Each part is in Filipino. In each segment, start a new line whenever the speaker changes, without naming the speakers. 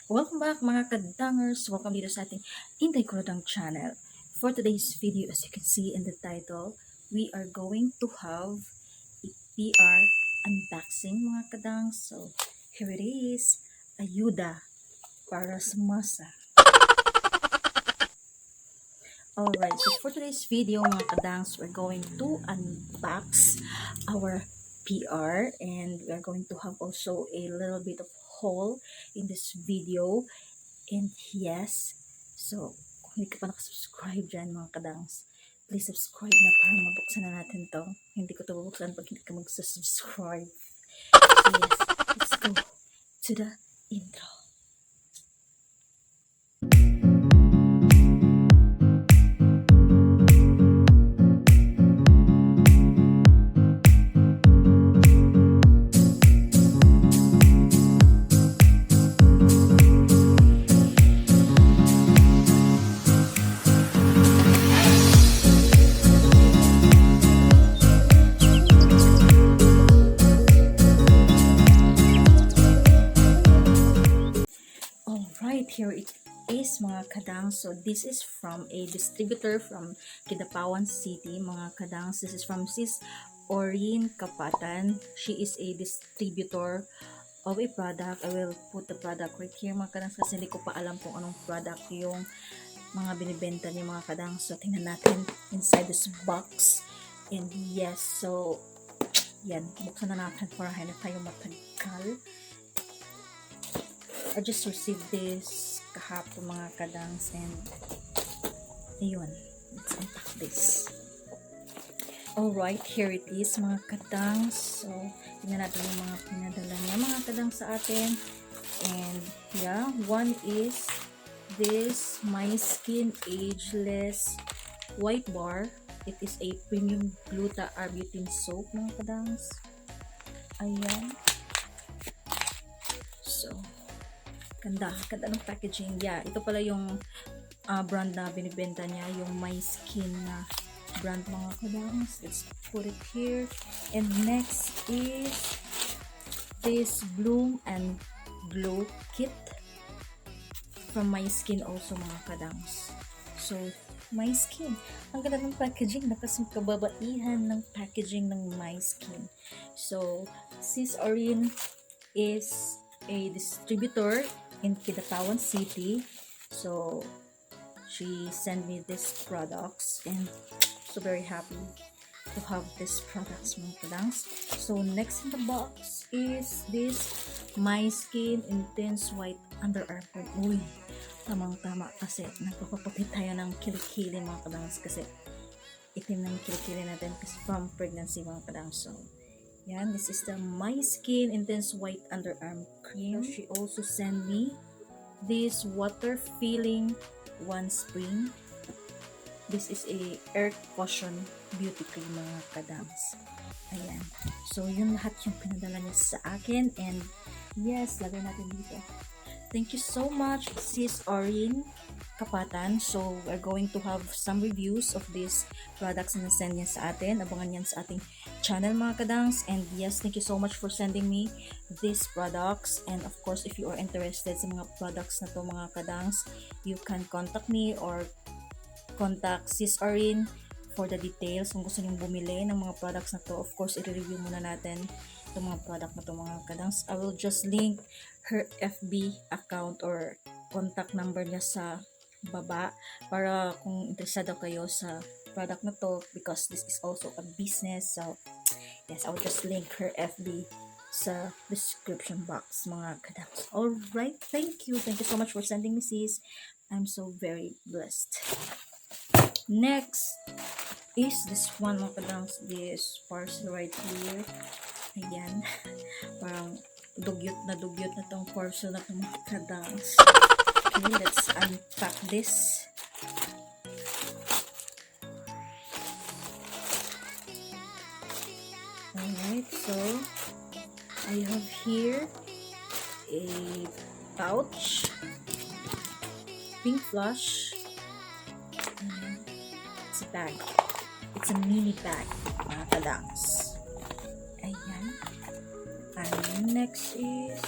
Welcome back mga kadangers! Welcome dito sa ating Kuradangerz channel. For today's video, as you can see in the title, we are going to have a PR unboxing mga kadang. So, here it is. Ayuda para sa masa. Alright, so for today's video mga kadangs, we're going to unbox our PR and we are going to have also a little bit of haul in this video. And yes, so kung hindi ka pa nakasubscribe dyan mga kadangs, please subscribe na para mabuksan na natin to. Hindi ko to bubuksan pag hindi ka magsusubscribe. So yes, let's go to the intro. Here it is mga kadang. So this is from a distributor from Kidapawan City mga kadang. This is from Sis Orin Kapatan. She is a distributor of a product. I will put the product right here mga kadang kasi hindi ko pa alam kung anong product yung mga binibenta niya mga kadang. So tingnan natin inside this box. And yes, so yan, buksan na natin para hindi tayo matagal. I just received this kahapon mga kadangs and ayun, let's unpack this. Alright, here it is mga kadangs. So, tingnan natin yung mga pinadala niya mga kadangs sa atin. And yeah, one is this My Skin Ageless White Bar. It is a premium gluta arbutin soap mga kadangs. Ayan. So, ganda ng packaging. Yeah, ito pala yung brand na binibenta niya, yung My Skin na brand mga kadangs. Let's put it here. And next is this Bloom and Glow kit from My Skin also mga kadangs. So, My Skin. Ang ganda ng packaging. Nakasing kababaihan ng packaging ng My Skin. So, Sis Orin is a distributor in Kidapawan City. So she sent me these products and so very happy to have these products mga kadangs. So next in the box is this My Skin Intense White Underarm Cream. Uy, tamang-tama kasi nagpapaputi tayo ng kilikili mga kadangs kasi itim ng kilikili natin kasi from pregnancy mga kadangs. So yan, this is the My Skin Intense White Underarm Cream. She also sent me this water filling one spring. This is a air cushion beauty cream mga kadangs. Ayan. So yun lahat yung pinadala niya sa akin. And yes, lagay natin dito. Thank you so much, Sis Orin Kapatan. So we're going to have some reviews of these products na send niya sa atin. Abangan yan sa ating channel mga kadangs. And yes, thank you so much for sending me these products. And of course, if you are interested sa mga products na to mga kadangs, you can contact me or contact Sis Orin for the details. Kung gusto niyong bumili ng mga products na to, of course, i-review muna natin itong mga product na to mga kadangs. I will just link her FB account or contact number niya sa baba para kung interesado kayo sa product na to because this is also a business. So yes, I will just link her FB sa description box mga kadangs. Alright, thank you so much for sending me sis. I'm so very blessed. Next is this one mga kadangs, this parcel right here. Ayan, parang dugyot na tong parcel na itong mga kadangs. Okay, let's unpack this. Alright, so I have here a pouch, Pinkflash. It's a bag. It's a mini bag, mga kadangs. Ayan. And next is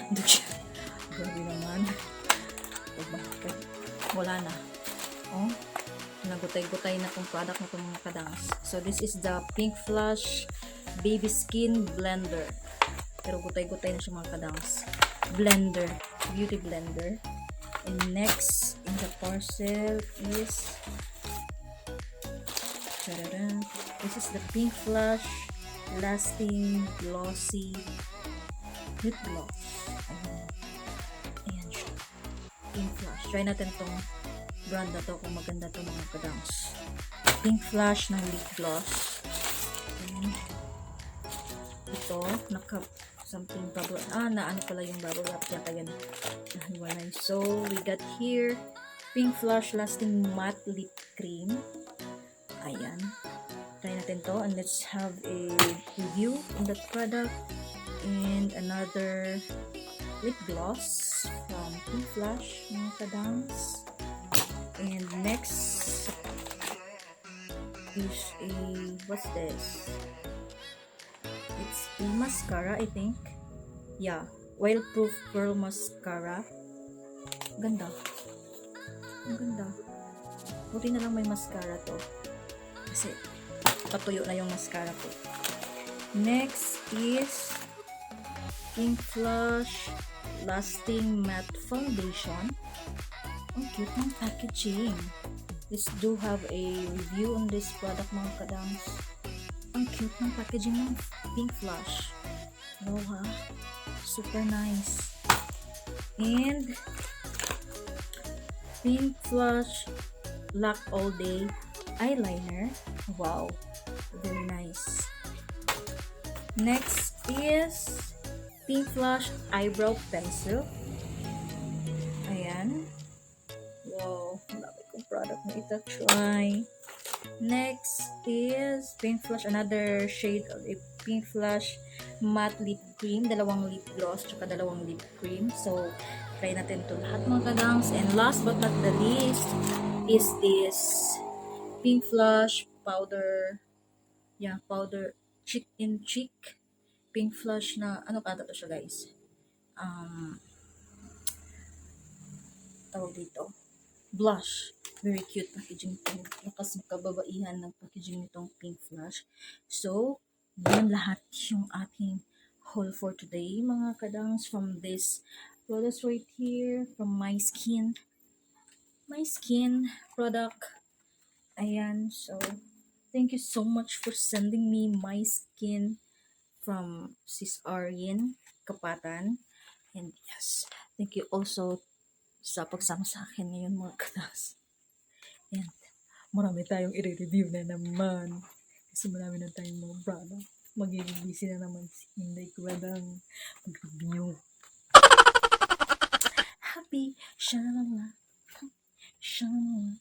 Grabe naman. Wala na. Oh, nagutay-gutay na tong product na tong mga kadangs. So, this is the Pinkflash Baby Skin Blender. Pero gutay-gutay na siya mga kadangs. Blender. Beauty blender. And next in the parcel is this is the Pinkflash Lasting Glossy Lip Gloss. Ayan siya. Pinkflash. Try natin tong brand na to kung maganda to mga kadangs. Pinkflash na lip gloss. Ayan. Ito, something bubble. Na ano pala yung bubble wrap yata yan. Nahiwalay. So, we got here Pinkflash Lasting Matte Lip Cream. Ayan. Try natin to and let's have a review on that product. And another lip gloss from Pinkflash, mga kadangs. And next is a, what's this? It's a mascara, I think. Yeah, Oil-Proof Pearl Mascara. Ganda. Ang ganda. Buti na lang may mascara to. Kasi, patuyo na yung mascara ko. Next is Pinkflash Lasting Matte Foundation. Ang cute ng packaging. Let's do have a review on this product mga kadangs. Ang cute ng packaging ng Pinkflash. Wow ha? Super nice. And Pinkflash Black All Day Eyeliner. Wow. Very nice. Next is Pinkflash Eyebrow Pencil. Ayan. Wow. Love kong product na ito. Try. Next is Pinkflash, another shade of a Pinkflash Matte Lip Cream. Dalawang lip gloss, tsaka dalawang lip cream. So, try natin ito lahat mga kadangs. And last but not the least is this Pinkflash powder. Yeah, powder cheek in cheek. Pinkflash na, ano kata to siya guys? Tawag dito. Blush. Very cute packaging ito. Lakas makababaihan ng packaging nitong Pinkflash. So, yan lahat yung ating haul for today, mga kadangs, from this products right here, from My Skin product. Ayan, so, thank you so much for sending me My Skin from Sis Aryan Kapatan. And yes, thank you also sa pagsama sa akin ngayon mga kadangs. And marami tayong i-review na naman. Kasi marami na tayong mga product. Magiging busy na naman si Inday Kuradang mag-review. Happy! Shalala. Shalala.